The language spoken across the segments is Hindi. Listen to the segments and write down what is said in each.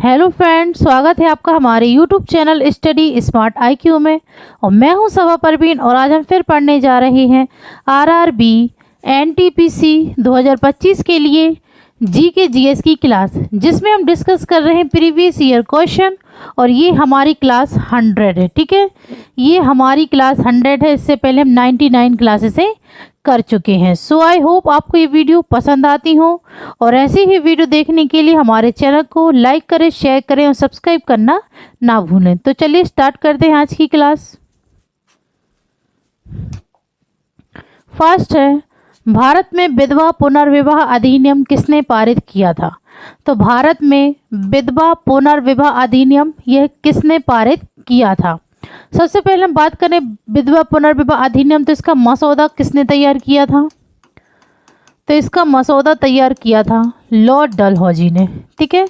हेलो फ्रेंड्स, स्वागत है आपका हमारे YouTube channel study smart IQ में। और मैं हूं सबा परवीन और आज हम फिर पढ़ने जा रहे हैं आरआरबी एनटीपीसी 2025 के लिए जीके जीएस की क्लास, जिसमें हम डिस्कस कर रहे हैं प्रीवियस ईयर क्वेश्चन। और ये हमारी क्लास 100 है। ठीक है, ये हमारी क्लास 100 है। इससे पहले हम 99 क्लासेसें कर चुके हैं। सो आई होप आपको ये वीडियो पसंद आती हो। और ऐसी ही वीडियो देखने के लिए हमारे चैनल को लाइक करें, शेयर करें और सब्सक्राइब करना ना भूलें। तो चलिए स्टार्ट करते हैं आज की क्लास। फर्स्ट है, भारत में विधवा पुनर्विवाह अधिनियम किसने पारित किया था? तो भारत में विधवा पुनर्विवाह अधिनियम यह किसने पारित किया था? सबसे पहले हम बात करें विधवा पुनर्विवाह अधिनियम, तो इसका मसौदा किसने तैयार किया था? तो इसका मसौदा तैयार किया था लॉर्ड डलहौजी ने। ठीक है,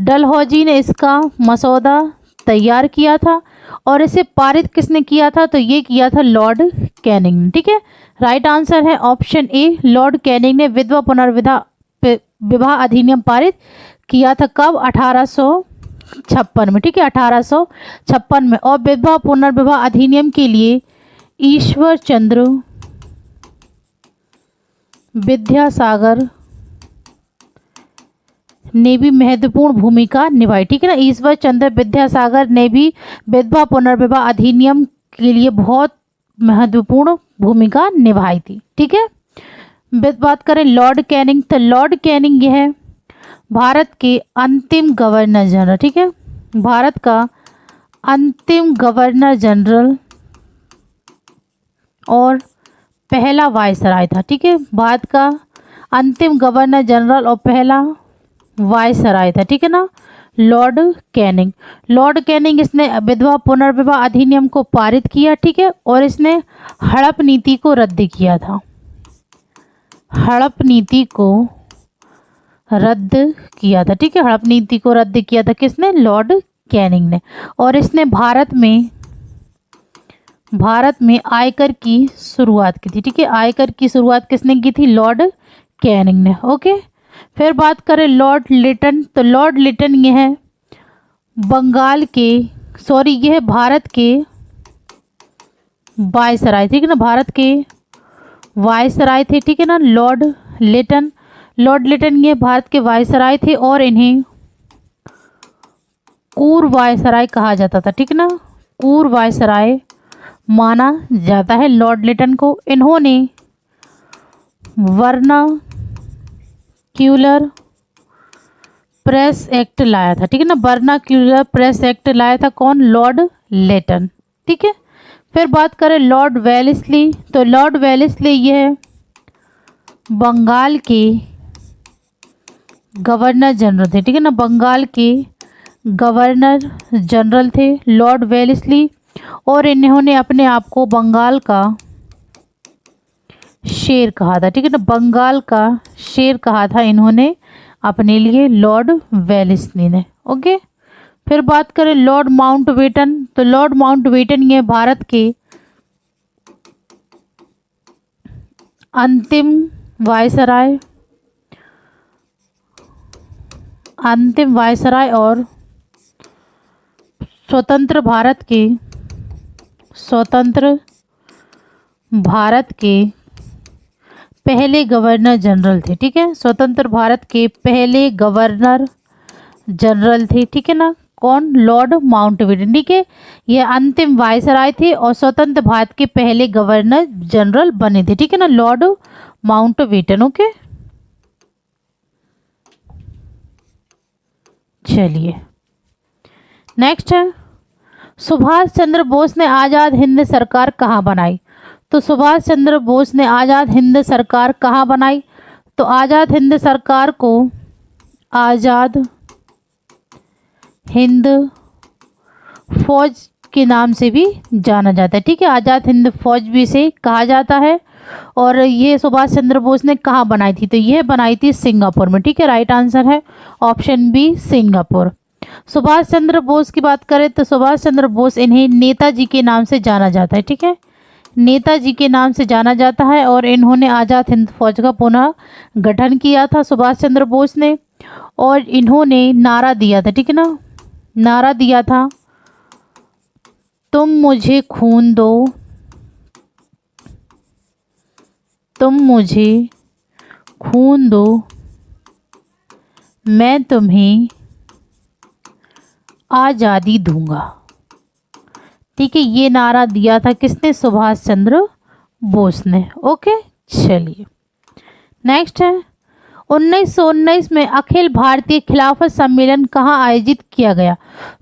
डलहौजी ने इसका मसौदा तैयार किया था। और इसे पारित किसने किया था? तो ये किया था लॉर्ड कैनिंग ने। ठीक है, राइट आंसर है ऑप्शन ए, लॉर्ड कैनिंग ने विधवा पुनर्विवाह अधिनियम पारित किया था। कब? 1856 में। ठीक है, 1856 में। और विधवा पुनर्विवाह अधिनियम के लिए ईश्वर चंद्र विद्यासागर ने भी महत्वपूर्ण भूमिका निभाई। ठीक है ना, ईश्वर चंद्र विद्यासागर ने भी विधवा पुनर्विवाह अधिनियम के लिए बहुत महत्वपूर्ण भूमिका निभाई थी। ठीक है, बात करें लॉर्ड कैनिंग, तो लॉर्ड कैनिंग यह भारत के अंतिम गवर्नर जनरल, ठीक है, भारत का अंतिम गवर्नर जनरल और पहला वायसराय था। ठीक है, भारत का अंतिम गवर्नर जनरल और पहला वायसराय था। ठीक है ना, लॉर्ड कैनिंग। लॉर्ड कैनिंग इसने विधवा पुनर्विवाह अधिनियम को पारित किया। ठीक है, और इसने हड़प नीति को रद्द किया था। हड़प नीति को रद्द किया था। ठीक है, हड़प नीति को रद्द किया था किसने? लॉर्ड कैनिंग ने। और इसने भारत में आयकर की शुरुआत की थी। ठीक है, आयकर की शुरुआत किसने की थी? लॉर्ड कैनिंग ने। ओके, फिर बात करें लॉर्ड लिटन, तो लॉर्ड लिटन यह यह भारत के वायसराय, ठीक है ना, भारत के वायसराय थे। ठीक है ना, लॉर्ड लिटन ये भारत के वायसराय थे और इन्हें कुर वायसराय कहा जाता था। ठीक है ना, कुर वायसराय माना जाता है लॉर्ड लिटन को। इन्होंने वर्नाक्यूलर प्रेस एक्ट लाया था। ठीक है ना, वर्नाक्यूलर प्रेस एक्ट लाया था कौन? लॉर्ड लिटन। ठीक है, फिर बात करें लॉर्ड वेलेस्ली, तो लॉर्ड वेलेस्ली यह बंगाल के गवर्नर जनरल थे। ठीक है ना, बंगाल के गवर्नर जनरल थे लॉर्ड वेलेस्ली। और इन्होंने अपने आप को बंगाल का शेर कहा था। ठीक है ना, बंगाल का शेर कहा था इन्होंने अपने लिए, लॉर्ड वेलेस्ली ने। ओके, फिर बात करें लॉर्ड माउंटबेटन, तो लॉर्ड माउंटबेटन ये भारत के अंतिम वायसराय और स्वतंत्र भारत के पहले गवर्नर जनरल थे। ठीक है, स्वतंत्र भारत के पहले गवर्नर जनरल थे। ठीक है ना, कौन? Lord Mountbatten. ठीक है, ये अंतिम वायसराय थे और स्वतंत्र भारत के पहले गवर्नर जनरल बने थे। ठीक है ना, लॉर्ड माउंटबेटन। ओके, चलिए नेक्स्ट है, सुभाष चंद्र बोस ने आज़ाद हिंद सरकार कहाँ बनाई? तो सुभाष चंद्र बोस ने आज़ाद हिंद सरकार कहाँ बनाई? तो आज़ाद हिंद सरकार को आज़ाद हिंद फौज के नाम से भी जाना जाता है। ठीक है, आज़ाद हिंद फौज भी से कहा जाता है। और ये सुभाष चंद्र बोस ने कहाँ बनाई थी? तो यह बनाई थी सिंगापुर में। ठीक है, राइट आंसर है option B, Singapore. Subhash Chandra Bose की बात करें तो सुभाष चंद्र बोस, इन्हें नेताजी के नाम से जाना जाता है। ठीक है, नेताजी के नाम से जाना जाता है। और इन्होंने आज़ाद हिंद फौज का पुनः गठन किया था सुभाष चंद्र बोस ने। और इन्होंने नारा दिया था, ठीक है ना, नारा दिया था, तुम मुझे खून दो, तुम मुझे खून दो, मैं तुम्हें आज़ादी दूंगा। ठीक है, ये नारा दिया था किसने? सुभाष चंद्र बोस ने। ओके, चलिए नेक्स्ट है 1919 में अखिल भारतीय खिलाफत सम्मेलन कहाँ आयोजित किया गया?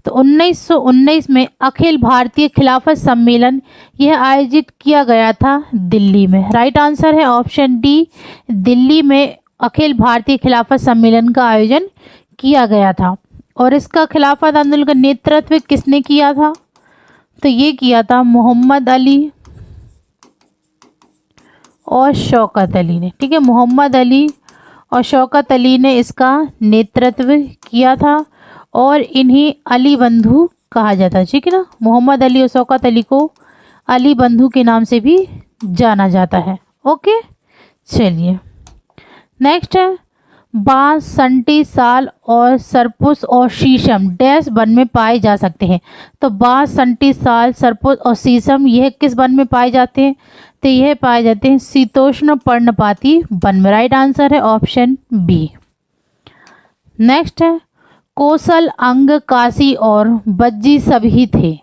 तो 1919 में अखिल भारतीय खिलाफत सम्मेलन यह आयोजित किया गया था दिल्ली में। राइट आंसर है ऑप्शन डी, दिल्ली में अखिल भारतीय खिलाफत सम्मेलन का आयोजन किया गया था। और इसका खिलाफत आंदोलन का नेतृत्व किसने किया था? तो ये किया था मोहम्मद अली और शौकत अली ने। ठीक है, मोहम्मद अली और शौकत अली ने इसका नेतृत्व किया था और इन्हीं अली बंधु कहा जाता है। ठीक है ना, मोहम्मद अली और शौकत अली को अली बंधु के नाम से भी जाना जाता है। ओके, चलिए नेक्स्ट है बांस, संटी, साल और सरपुस और शीशम डैश वन में पाए जा सकते हैं। तो बांस, संटी, साल, सरपुस और शीशम यह किस वन में पाए जाते हैं? तो यह पाए जाते हैं शीतोष्ण पर्णपाती वन में। राइट आंसर है ऑप्शन बी। नेक्स्ट है कौशल, अंग, काशी और बज्जी सभी थे।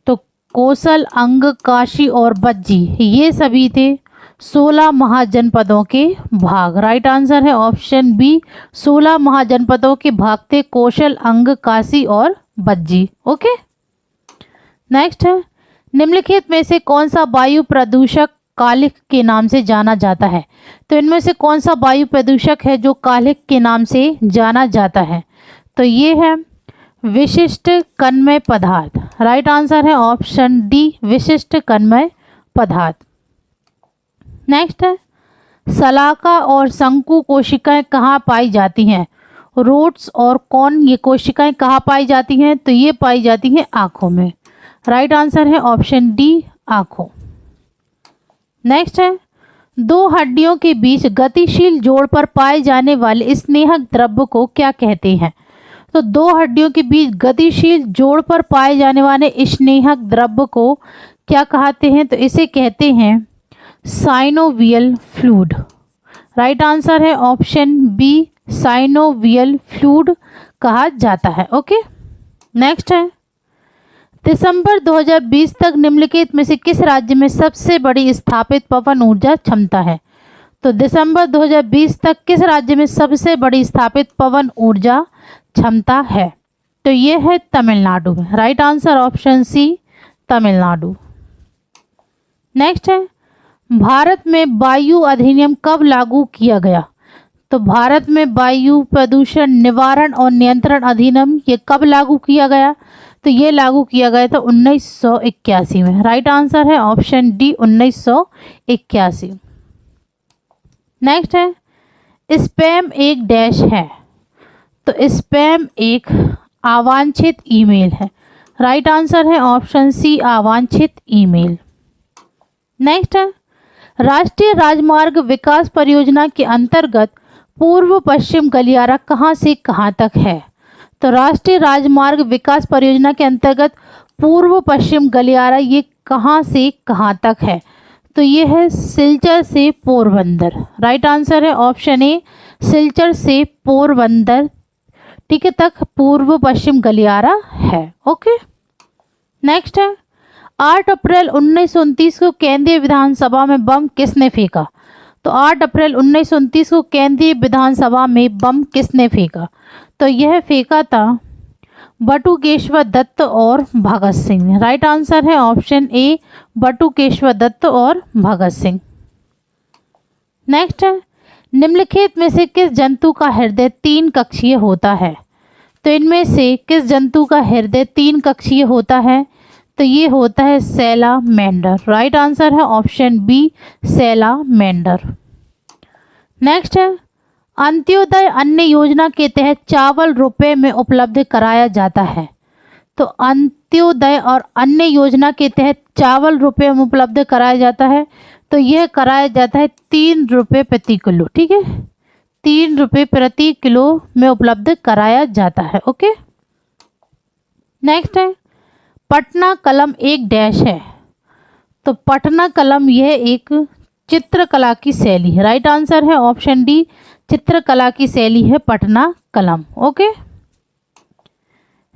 तो कौशल, अंग, काशी और बज्जी ये सभी थे 16 महाजनपदों के भाग। राइट आंसर है ऑप्शन बी, 16 महाजनपदों के भाग थे कौशल, अंग, काशी और बज्जी। ओके, नेक्स्ट है निम्नलिखित में से कौन सा वायु प्रदूषक कालिख के नाम से जाना जाता है? तो इनमें से कौन सा वायु प्रदूषक है जो कालिख के नाम से जाना जाता है? तो ये है विशिष्ट कणमय पदार्थ। राइट आंसर है ऑप्शन डी, विशिष्ट कणमय पदार्थ। नेक्स्ट है शलाका और शंकु कोशिकाएं कहाँ पाई जाती हैं? रूट्स और कौन ये कोशिकाएं कहाँ पाई जाती हैं? तो ये पाई जाती हैं आँखों में। राइट आंसर है ऑप्शन डी, आँखों। नेक्स्ट है दो हड्डियों के बीच गतिशील जोड़ पर पाए जाने वाले स्नेहक द्रव्य को क्या कहते हैं? तो दो हड्डियों के बीच गतिशील जोड़ पर पाए जाने वाले स्नेहक द्रव्य को क्या कहते हैं? तो इसे कहते हैं साइनोवियल फ्लूइड। राइट आंसर है ऑप्शन बी, साइनोवियल फ्लूइड कहा जाता है। ओके, नेक्स्ट है दिसंबर 2020 तक निम्नलिखित में से किस राज्य में सबसे बड़ी स्थापित पवन ऊर्जा क्षमता है? तो दिसंबर 2020 तक किस राज्य में सबसे बड़ी स्थापित पवन ऊर्जा क्षमता है? तो ये है तमिलनाडु में। Right answer option C, Tamil Nadu. Next है भारत में वायु अधिनियम कब लागू किया गया? तो भारत में वायु प्रदूषण निवारण और नियंत्रण अधिनियम ये कब लागू किया गया? तो ये लागू किया गया था 1981 में। राइट आंसर है ऑप्शन डी, 1981। नेक्स्ट है स्पैम एक डैश है। तो स्पैम एक अवांछित ईमेल है। राइट आंसर है ऑप्शन सी, अवांछित ईमेल। नेक्स्ट है राष्ट्रीय राजमार्ग विकास परियोजना के अंतर्गत पूर्व पश्चिम गलियारा कहाँ से कहाँ तक है? तो राष्ट्रीय राजमार्ग विकास परियोजना के अंतर्गत पूर्व पश्चिम गलियारा ये कहाँ से कहाँ तक है? तो ये है सिलचर से पोरबंदर। राइट आंसर है ऑप्शन ए, सिलचर से पोरबंदर ठीक है तक पूर्व पश्चिम गलियारा है। ओके, नेक्स्ट है 8 अप्रैल 1929 को केंद्रीय विधानसभा में बम किसने फेंका? तो 8 अप्रैल 1929 को केंद्रीय विधानसभा में बम किसने फेंका? तो यह फेंका था बटुकेश्वर दत्त और भगत सिंह ने। राइट आंसर है ऑप्शन ए, बटुकेश्वर दत्त और भगत सिंह। नेक्स्ट है निम्नलिखित में से किस जंतु का हृदय 3 कक्षीय होता है? तो इनमें से किस जंतु का हृदय 3 कक्षीय होता है? तो ये होता है सैलामेंडर। राइट आंसर है ऑप्शन बी, सैलामेंडर। नेक्स्ट है अंत्योदय अन्न योजना के तहत चावल रुपए में उपलब्ध कराया जाता है। तो अंत्योदय और अन्न योजना के तहत चावल रुपए में उपलब्ध कराया जाता है। तो यह कराया जाता है 3 रुपये प्रति किलो। ठीक है, ₹3 प्रति किलो में उपलब्ध कराया जाता है। ओके, नेक्स्ट है पटना कलम एक डैश है। तो पटना कलम यह एक चित्रकला की शैली है। राइट आंसर है ऑप्शन डी, चित्रकला की शैली है पटना कलम। ओके,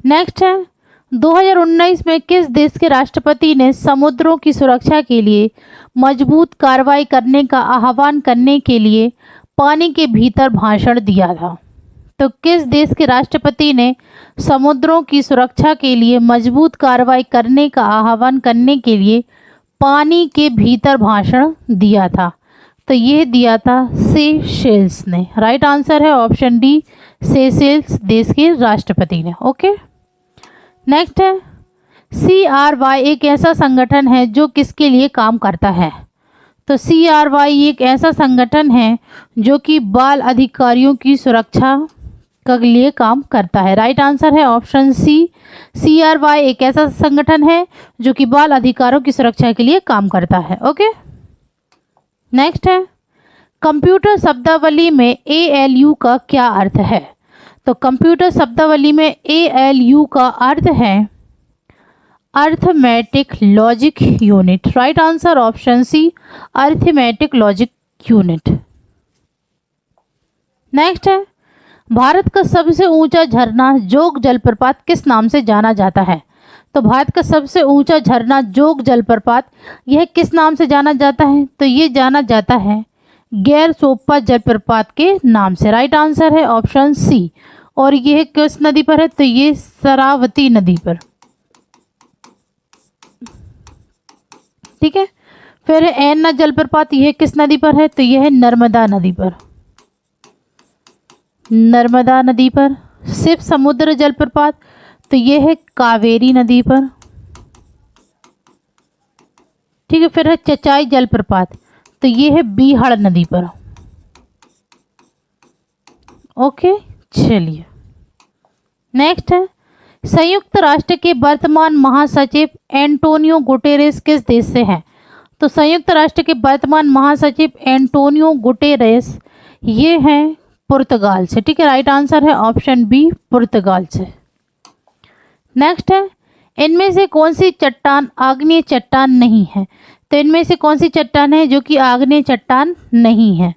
नेक्स्ट है 2019 में किस देश के राष्ट्रपति ने समुद्रों की सुरक्षा के लिए मजबूत कार्रवाई करने का आह्वान करने के लिए पानी के भीतर भाषण दिया था? तो किस देश के राष्ट्रपति ने समुद्रों की सुरक्षा के लिए मजबूत कार्रवाई करने का आह्वान करने के लिए पानी के भीतर भाषण दिया था? तो यह दिया था सेशेल्स ने। राइट आंसर है ऑप्शन डी, सेशेल्स देश के राष्ट्रपति ने। ओके, नेक्स्ट है CRY एक ऐसा संगठन है जो किसके लिए काम करता है? तो CRY एक ऐसा संगठन है जो कि बाल अधिकारियों की सुरक्षा के लिए काम करता है। राइट आंसर है ऑप्शन सी, CRY एक ऐसा संगठन है जो कि बाल अधिकारों की सुरक्षा के लिए काम करता है। ओके, नेक्स्ट है कंप्यूटर शब्दावली में ALU का क्या अर्थ है? तो कंप्यूटर शब्दावली में ALU का अर्थ है arithmetic logic unit. Right answer option C, arithmetic logic unit. Next है भारत का सबसे ऊंचा झरना जोग जलप्रपात किस नाम से जाना जाता है? तो भारत का सबसे ऊंचा झरना जोग जलप्रपात यह किस नाम से जाना जाता है? तो ये जाना जाता है गैर सोप्पा जलप्रपात के नाम से। राइट आंसर है ऑप्शन सी। और यह किस नदी पर है? तो ये शरावती नदी पर। ठीक है, फिर ऐना जलप्रपात यह किस नदी पर है? तो यह है नर्मदा नदी पर। नर्मदा नदी पर। शिव समुद्र जलप्रपात तो यह है कावेरी नदी पर। ठीक है, फिर है चचाई जलप्रपात तो यह है बीहड़ नदी पर। ओके, चलिए नेक्स्ट है संयुक्त राष्ट्र के वर्तमान महासचिव एंटोनियो गुटेरेस किस देश से हैं? तो संयुक्त राष्ट्र के वर्तमान महासचिव एंटोनियो गुटेरेस ये हैं पुर्तगाल से। ठीक है, राइट आंसर है ऑप्शन बी, पुर्तगाल से। नेक्स्ट है इनमें से कौन सी चट्टान आग्नेय चट्टान नहीं है? तो इनमें से कौन सी चट्टान है जो कि आग्नेय चट्टान नहीं है?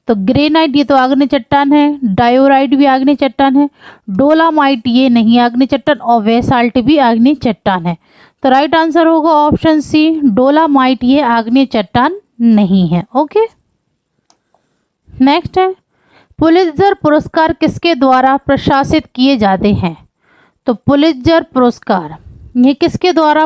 तो ग्रेनाइट ये तो आग्नेय चट्टान है, डायोराइट भी आग्नेय चट्टान है, डोलामाइट ये नहीं आग्नेय चट्टान और बेसाल्ट भी आग्नेय चट्टान है। तो राइट आंसर होगा ऑप्शन सी, डोलामाइट ये आग्नेय चट्टान नहीं है। ओके, नेक्स्ट है पुलित्जर पुरस्कार किसके द्वारा प्रशासित किए जाते हैं? तो पुलित्जर पुरस्कार ये किसके द्वारा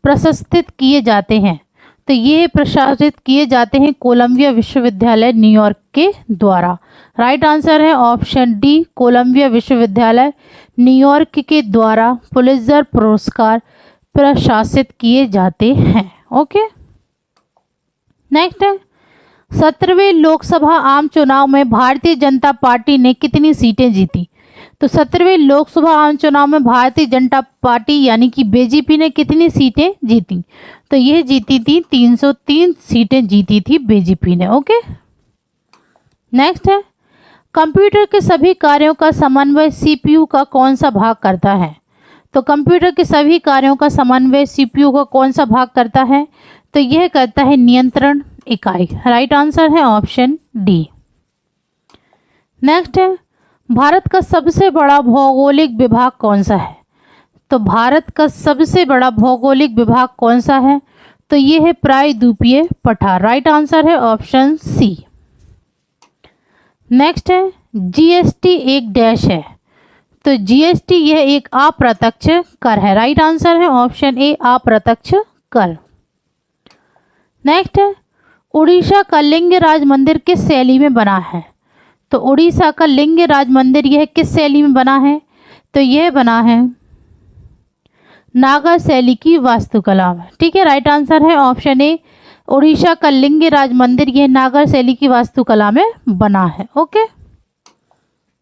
प्रशासित किए जाते हैं? तो ये प्रशासित किए जाते हैं कोलंबिया विश्वविद्यालय न्यूयॉर्क के द्वारा। राइट आंसर है ऑप्शन डी, कोलंबिया विश्वविद्यालय न्यूयॉर्क के द्वारा पुलित्जर पुरस्कार प्रशासित किए जाते हैं। ओके, नेक्स्ट है 17वें लोकसभा आम चुनाव में भारतीय जनता पार्टी ने कितनी सीटें जीती? तो 17वें लोकसभा आम चुनाव में भारतीय जनता पार्टी यानी कि बीजेपी ने कितनी सीटें जीती? तो यह जीती थी 303 सीटें जीती थी बीजेपी ने। ओके, नेक्स्ट है कंप्यूटर के सभी कार्यों का समन्वय सीपीयू का कौन सा भाग करता है? तो कंप्यूटर के सभी कार्यों का समन्वय सीपीयू का कौन सा भाग करता है? तो यह करता है नियंत्रण इकाई। राइट आंसर है ऑप्शन डी। नेक्स्ट है भारत का सबसे बड़ा भौगोलिक विभाग कौन सा है? तो भारत का सबसे बड़ा भौगोलिक विभाग कौन सा है? तो ये है प्रायद्वीपीय पठार। राइट आंसर है ऑप्शन सी। नेक्स्ट है जीएसटी एक डैश है। तो जीएसटी यह एक अप्रत्यक्ष कर है। राइट आंसर है ऑप्शन ए, अप्रत्यक्ष कर। नेक्स्ट है उड़ीसा का लिंगराज मंदिर किस शैली में बना है? तो उड़ीसा का लिंगराज मंदिर यह किस शैली में बना है? तो यह बना है नागा शैली की वास्तुकला में। ठीक है, राइट आंसर है ऑप्शन ए, उड़ीसा का लिंगराज मंदिर यह नागा शैली की वास्तुकला में बना है। ओके,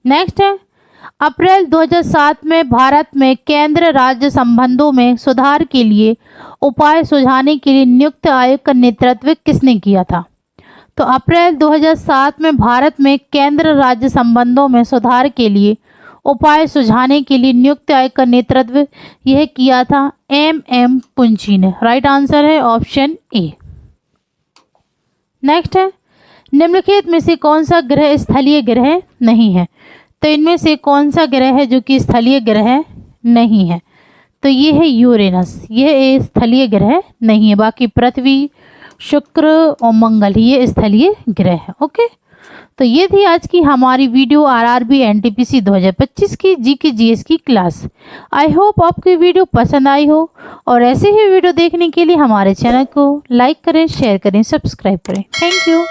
नेक्स्ट है अप्रैल 2007 में भारत में केंद्र राज्य संबंधों में सुधार के लिए उपाय सुझाने के लिए नियुक्त आयोग का नेतृत्व किसने किया था? तो अप्रैल 2007 में भारत में केंद्र राज्य संबंधों में सुधार के लिए उपाय सुझाने के लिए नियुक्त आयोग का नेतृत्व यह किया था एम पुंची ने। राइट आंसर है ऑप्शन ए। नेक्स्ट है, निम्नलिखित में से कौन सा ग्रह स्थलीय ग्रह नहीं है? तो इनमें से कौन सा ग्रह है जो कि स्थलीय ग्रह नहीं है? तो ये है यूरेनस, यह स्थलीय ग्रह नहीं है। बाकी पृथ्वी, शुक्र और मंगल ये स्थलीय ग्रह है। ओके, तो ये थी आज की हमारी वीडियो आरआरबी एनटीपीसी 2025 की जीके जीएस की क्लास। आई होप आपको वीडियो पसंद आई हो, और ऐसे ही वीडियो देखने के लिए हमारे चैनल को लाइक करें, शेयर करें, सब्सक्राइब करें। Thank you.